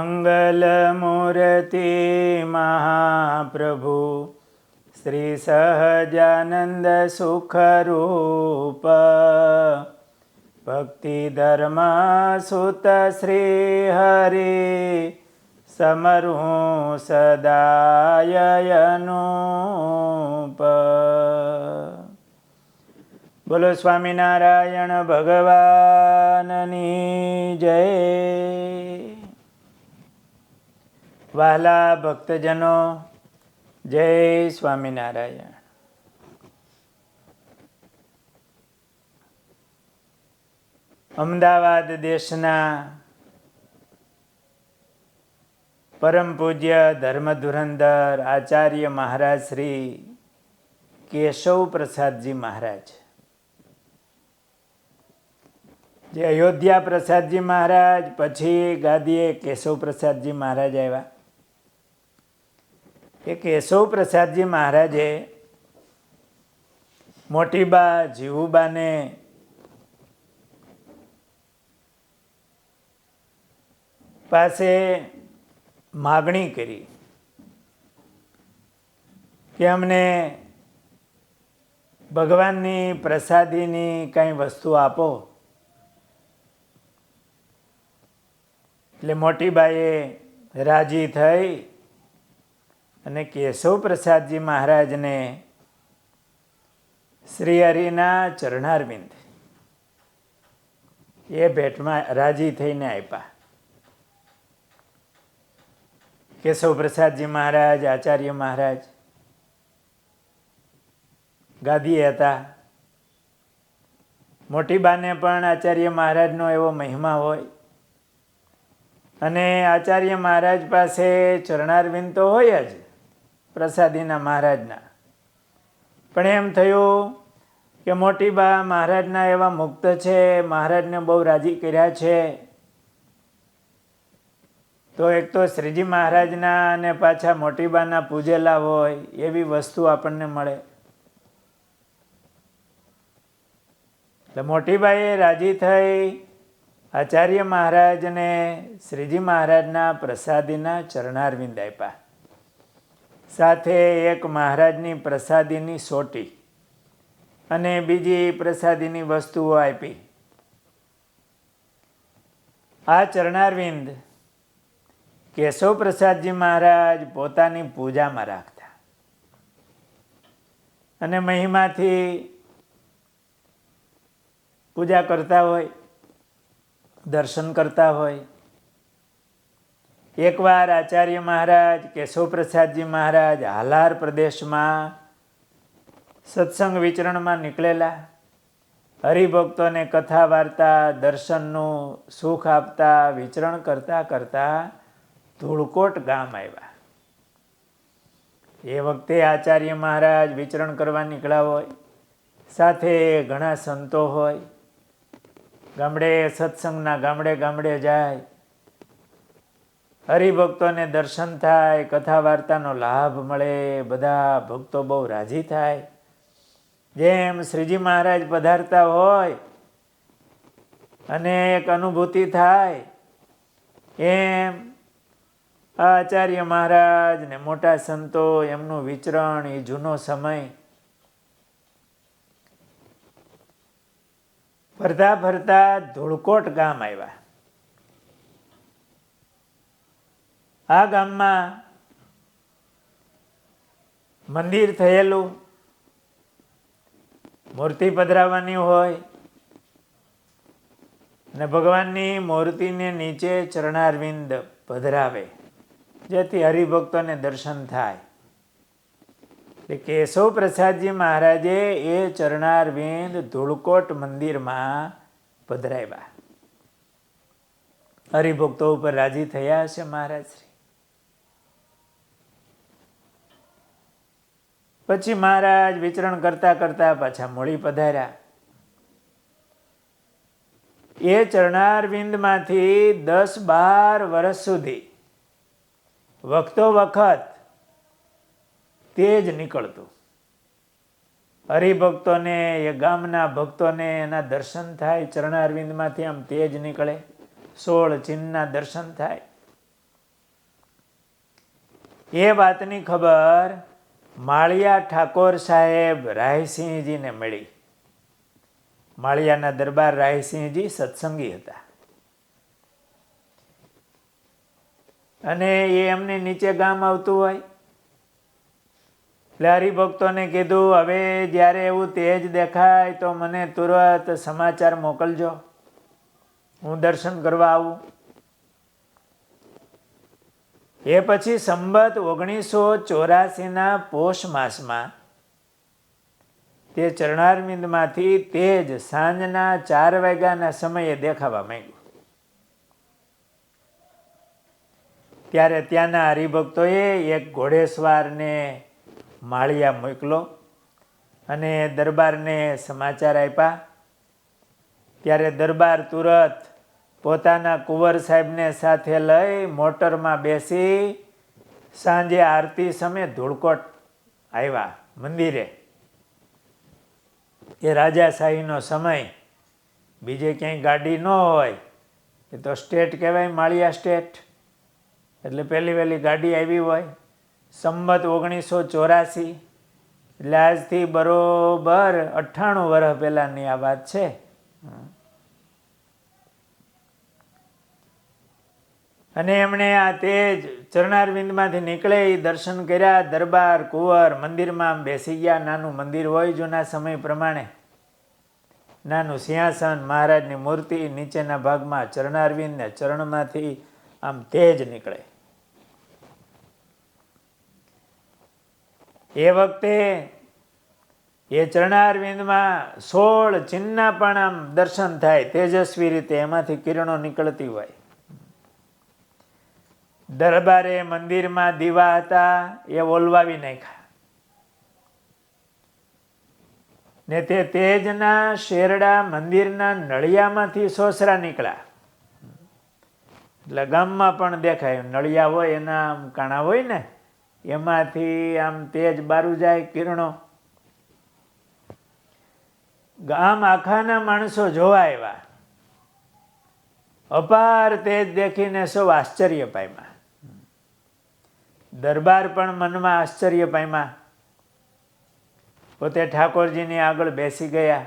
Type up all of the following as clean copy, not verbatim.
મંગલમૂર્તિ મહાપ્રભુ શ્રી સહજાનંદ સુખરૂપ ભક્તિ ધર્મ સુત શ્રી હરિ સમરું સદાયનુપ. બોલો સ્વામિનારાયણ ભગવાનની જય. વહાલા ભક્તજનો, જય સ્વામિનારાયણ. અમદાવાદ દેશના પરમ પૂજ્ય ધર્મ ધુરંધર આચાર્ય મહારાજ શ્રી કેશવ પ્રસાદજી મહારાજ, જે અયોધ્યા પ્રસાદજી મહારાજ પછી ગાદીએ કેશવ પ્રસાદજી મહારાજ આવ્યા. એ કેશવ પ્રસાદજી મહારાજે મોટી બા જીવુબાને પાસે માગણી કરી કે અમને ભગવાનની પ્રસાદીની કંઈ વસ્તુ આપો. એટલે મોટીબાઈએ રાજી થઈ અને કેશવ પ્રસાદજી મહારાજને શ્રી હરિના ચરણારવિંદ એ ભેટમાં રાજી થઈને આપ્યા. કેશવ પ્રસાદજી મહારાજ આચાર્ય મહારાજ ગાદીએ હતા. મોટીબાને પણ આચાર્ય મહારાજનો એવો મહિમા હોય અને આચાર્ય મહારાજ પાસે ચરણારવિંદ તો હોય જ પ્રસાદીના મહારાજના. પણ એમ થયું કે મોટીબા મહારાજના એવા મુક્ત છે, મહારાજને બહુ રાજી કર્યા છે, તો એક તો શ્રીજી મહારાજના અને પાછા મોટીબાના પૂજેલા હોય એવી વસ્તુ આપણને મળે. એટલે મોટીબાએ રાજી થઈ આચાર્ય મહારાજને શ્રીજી મહારાજના પ્રસાદીના ચરણારવિંદ આપ્યા. સાથે એક મહારાજની પ્રસાદીની સોટી અને બીજી પ્રસાદીની વસ્તુઓ આપી. આ ચરણારવિંદ કેશવ પ્રસાદજી મહારાજ પોતાની પૂજામાં રાખતા અને મહિમાથી પૂજા કરતા હોય, દર્શન કરતા હોય. એકવાર આચાર્ય મહારાજ કેશવ પ્રસાદજી મહારાજ હાલાર પ્રદેશમાં સત્સંગ વિચરણમાં નીકળેલા. હરિભક્તોને કથા વાર્તા દર્શનનું સુખ આપતા વિચરણ કરતા કરતા ધૂળકોટ ગામ આવ્યા. એ વખતે આચાર્ય મહારાજ વિચરણ કરવા નીકળ્યા હોય, સાથે ઘણા સંતો હોય. ગામડે સત્સંગના ગામડે ગામડે જાય, હરિભક્તોને દર્શન થાય, કથા વાર્તાનો લાભ મળે, બધા ભક્તો બહુ રાજી થાય. જેમ શ્રીજી મહારાજ પધારતા હોય અને એક અનુભૂતિ થાય, એમ આચાર્ય મહારાજ ને મોટા સંતો એમનું વિચરણ, એ જૂનો સમય, ફરતા ફરતા ધૂળકોટ ગામ આવ્યા. આ ગામમાં મંદિર થયેલું, મૂર્તિ પધરાવવાની હોય અને ભગવાનની મૂર્તિને નીચે ચરણારવિંદ પધરાવે, જેથી હરિભક્તોને દર્શન થાય. એટલે કેશવ પ્રસાદજી મહારાજે એ ચરણારવિંદ ધૂળકોટ મંદિરમાં પધરાવ્યા. હરિભક્તો ઉપર રાજી થયા હશે મહારાજ શ્રી. પછી મહારાજ વિચરણ કરતા કરતા પાછા મોડી પધાર્યા. એ ચરણારવિંદમાંથી 10-12 વર્ષ સુધી વખતો વખત તેજ નીકળતું. હરિભક્તોને, એ ગામના ભક્તોને એના દર્શન થાય. ચરણારવિંદમાંથી આમ તેજ નીકળે, 16 ચિહ્નના દર્શન થાય. એ વાતની ખબર માળિયા ઠાકોર સાહેબ રાયસિંહજીને મળી. માળિયાના દરબાર રાયસિંહજી સત્સંગી હતા અને એ એમની નીચે ગામ આવતું હોય એટલે હરિભક્તોને કીધું, હવે જ્યારે એવું તેજ દેખાય તો મને તુરત સમાચાર મોકલજો, હું દર્શન કરવા આવું. એ પછી સંબત 1984ના પોષ માસમાં તે ચરણારવિંદમાંથી તેજ સાંજના 4 વાગ્યાના સમયે દેખાવા માંડ્યું. ત્યારે ત્યાંના હરિભક્તોએ એક ઘોડેસવારને માળિયા મોકલો અને દરબારને સમાચાર આપ્યા. ત્યારે દરબાર તુરત પોતાના કુંવર સાહેબને સાથે લઈ મોટરમાં બેસી સાંજે આરતી સમયે ધૂળકોટ આવ્યા મંદિરે. એ રાજાશાહીનો સમય, બીજે ક્યાંય ગાડી ન હોય, એ તો સ્ટેટ કહેવાય, માળિયા સ્ટેટ, એટલે પહેલી વહેલી ગાડી આવી હોય. સંબત 1984 એટલે આજથી બરોબર 98 વર્ષ પહેલાંની આ વાત છે. અને એમણે આ તેજ ચરણારવિંદમાંથી નીકળે એ દર્શન કર્યા. દરબાર કુંવર મંદિરમાં બેસી ગયા. નાનું મંદિર હોય જૂના સમય પ્રમાણે, નાનું સિંહાસન, મહારાજની મૂર્તિ, નીચેના ભાગમાં ચરણારવિંદ ને ચરણમાંથી આમ તેજ નીકળે. એ વખતે એ ચરણારવિંદમાં 16 ચિહ્નના પણ આમ દર્શન થાય તેજસ્વી રીતે, એમાંથી કિરણો નીકળતી હોય. દરબારે મંદિરમાં દીવા હતા એ ઓલવાવી નાખ્યા ને તે તેજના શેરડા મંદિરના નળિયામાંથી સોસરા નીકળ્યા. એટલે ગામમાં પણ દેખાય, નળિયા હોય એના આમ કાણા હોય ને, એમાંથી આમ તેજ બારું જાય, કિરણો. ગામ આખાના માણસો જોવા આવ્યા. અપાર તેજ દેખીને સૌ આશ્ચર્ય પામ્યા. દરબાર પણ મનમાં આશ્ચર્ય પામ્યા. પોતે ઠાકોરજીની આગળ બેસી ગયા.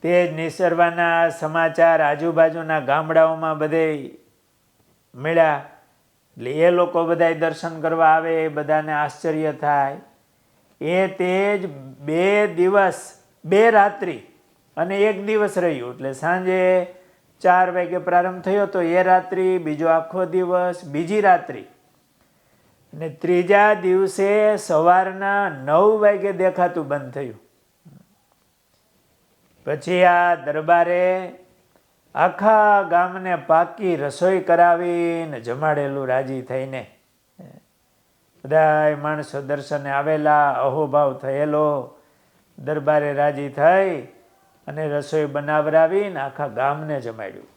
તેજ નિસરવાના સમાચાર આજુબાજુના ગામડાઓમાં બધે મળ્યા. એટલે એ લોકો બધા દર્શન કરવા આવે, એ બધાને આશ્ચર્ય થાય. એ તેજ 2 દિવસ 2 રાત્રિ અને 1 દિવસ રહ્યું. એટલે સાંજે 4 વાગે પ્રારંભ થયો તો એ રાત્રિ, બીજો આખો દિવસ, બીજી રાત્રિ, અને ત્રીજા દિવસે સવારના 9 વાગે દેખાતું બંધ થયું. પછી આ દરબારે આખા ગામને પાકી રસોઈ કરાવીને જમાડેલું રાજી થઈને. બધા માણસો દર્શને આવેલા, અહોભાવ થયેલો. દરબારે રાજી થઈ અને રસોઈ બનાવરાવીને આખા ગામને જમાડ્યું.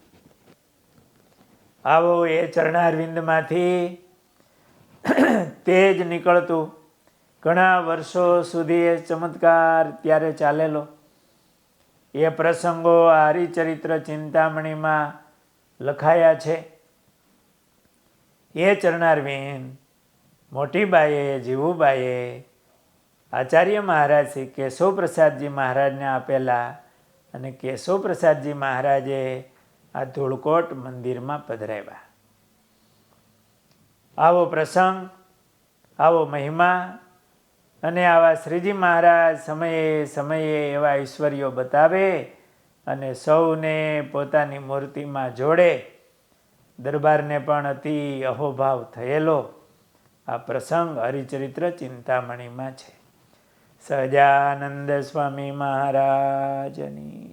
આવો એ ચરણારવિંદમાંથી તેજ નીકળતું. ઘણા વર્ષો સુધી એ ચમત્કાર ત્યારે ચાલેલો. એ પ્રસંગો આ હરિચરિત્ર ચિંતામણીમાં લખાયા છે. એ ચરણારવિંદ મોટીબાઈએ, જીવુબાઈએ આચાર્ય મહારાજ શ્રી કેશવપ્રસાદજી મહારાજને આપેલા અને કેશવપ્રસાદજી મહારાજે આ ધૂળકોટ મંદિરમાં પધરાવ્યા. આવો પ્રસંગ, આવો મહિમા અને આવા શ્રીજી મહારાજ સમયે સમયે એવા ઈશ્વરીઓ બતાવે અને સૌને પોતાની મૂર્તિમાં જોડે. દરબારને પણ અતિ અહોભાવ થયેલો આ પ્રસંગ હરિચરિત્ર ચિંતામણીમાં છે. સહજાનંદ સ્વામી મહારાજની